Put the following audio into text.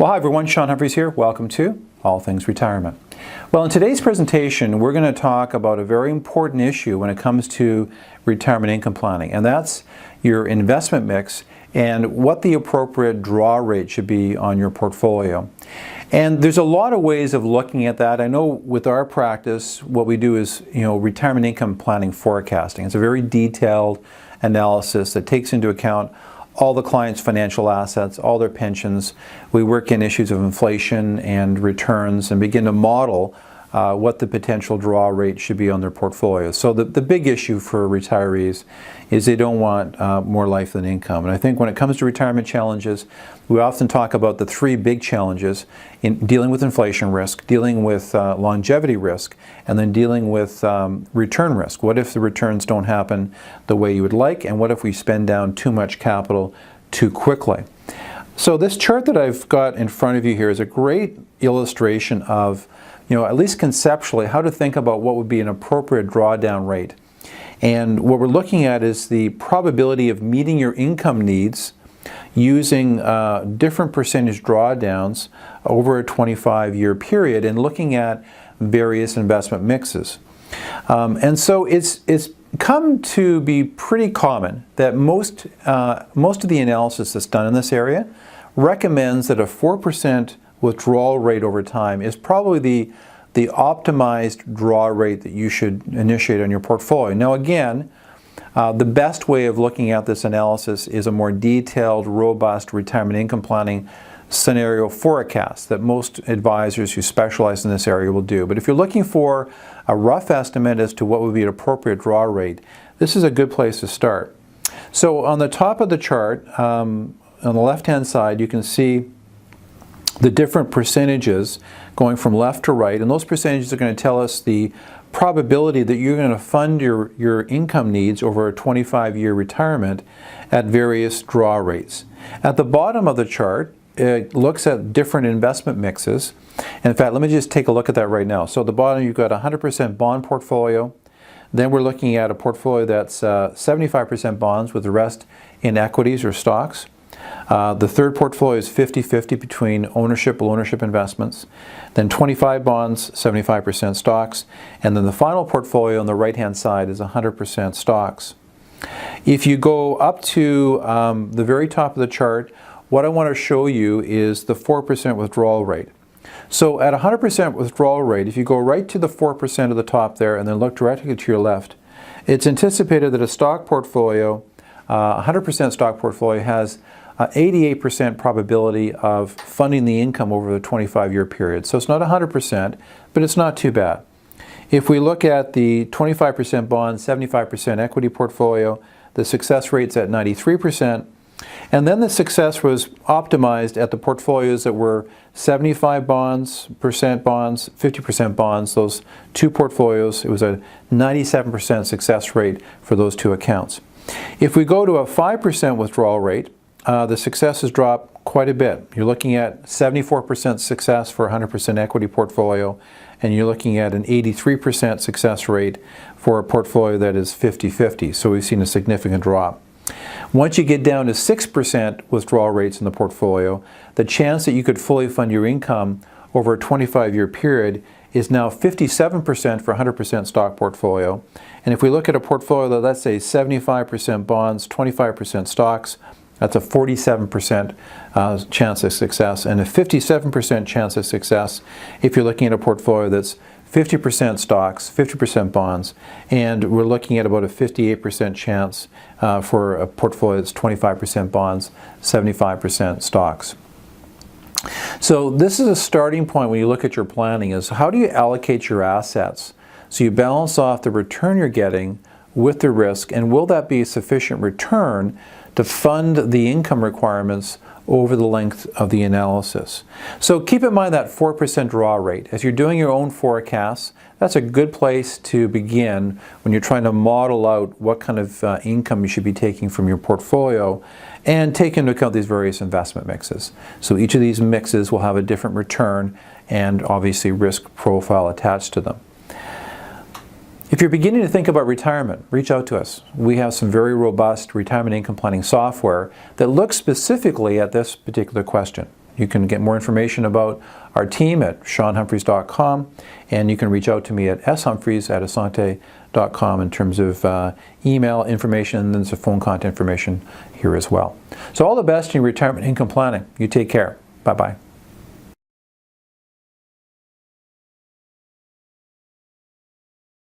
Well, hi everyone, Shaun Humphries here. Welcome to All Things Retirement. Well, in today's presentation, we're going to talk about a very important issue when it comes to retirement income planning, and that's your investment mix and what the appropriate draw rate should be on your portfolio. And there's a lot of ways of looking at that. I know with our practice, what we do is, retirement income planning forecasting. It's a very detailed analysis that takes into account all the clients' financial assets, all their pensions. We work in issues of inflation and returns and begin to model what the potential draw rate should be on their portfolio. So the big issue for retirees is they don't want more life than income. And I think when it comes to retirement challenges, we often talk about the three big challenges in dealing with inflation risk, dealing with longevity risk, and then dealing with return risk. What if the returns don't happen the way you would like, and what if we spend down too much capital too quickly? So this chart that I've got in front of you here is a great illustration of, at least conceptually, how to think about what would be an appropriate drawdown rate. And what we're looking at is the probability of meeting your income needs using different percentage drawdowns over a 25-year period and looking at various investment mixes. And so it's come to be pretty common that most of the analysis that's done in this area recommends that a 4% withdrawal rate over time is probably the optimized draw rate that you should initiate on your portfolio. Now again, the best way of looking at this analysis is a more detailed, robust retirement income planning scenario forecast that most advisors who specialize in this area will do. But if you're looking for a rough estimate as to what would be an appropriate draw rate, this is a good place to start. So on the top of the chart, on the left-hand side, you can see the different percentages going from left to right, and those percentages are going to tell us the probability that you're going to fund your income needs over a 25-year retirement at various draw rates. At the bottom of the chart, it looks at different investment mixes. And in fact, let me just take a look at that right now. So at the bottom, you've got a 100% bond portfolio. Then we're looking at a portfolio that's 75% bonds with the rest in equities or stocks. The third portfolio is 50-50 between ownership investments, then 25 bonds, 75% stocks, and then the final portfolio on the right-hand side is 100% stocks. If you go up to the very top of the chart, what I want to show you is the 4% withdrawal rate. So at 100% withdrawal rate, if you go right to the 4% at the top there and then look directly to your left, it's anticipated that a stock portfolio, 100% stock portfolio, has 88% probability of funding the income over the 25-year period. So it's not 100%, but it's not too bad. If we look at the 25% bond, 75% equity portfolio, the success rate's at 93%. And then the success was optimized at the portfolios that were 75% bonds, 50% bonds, those two portfolios. It was a 97% success rate for those two accounts. If we go to a 5% withdrawal rate, the success has dropped quite a bit. You're looking at 74% success for a 100% equity portfolio, and you're looking at an 83% success rate for a portfolio that is 50-50. So we've seen a significant drop. Once you get down to 6% withdrawal rates in the portfolio, the chance that you could fully fund your income over a 25-year period is now 57% for a 100% stock portfolio. And if we look at a portfolio that, let's say, 75% bonds, 25% stocks, that's a 47% chance of success, and a 57% chance of success if you're looking at a portfolio that's 50% stocks, 50% bonds, and we're looking at about a 58% chance for a portfolio that's 25% bonds, 75% stocks. So this is a starting point when you look at your planning, is how do you allocate your assets so you balance off the return you're getting with the risk, and will that be sufficient return to fund the income requirements over the length of the analysis. So keep in mind that 4% draw rate. As you're doing your own forecasts, that's a good place to begin when you're trying to model out what kind of income you should be taking from your portfolio and take into account these various investment mixes. So each of these mixes will have a different return and obviously risk profile attached to them. If you're beginning to think about retirement, reach out to us. We have some very robust retirement income planning software that looks specifically at this particular question. You can get more information about our team at shaunhumphries.com, and you can reach out to me at shumphries@assante.com in terms of email information, and then some phone contact information here as well. So all the best in your retirement income planning. You take care. Bye-bye.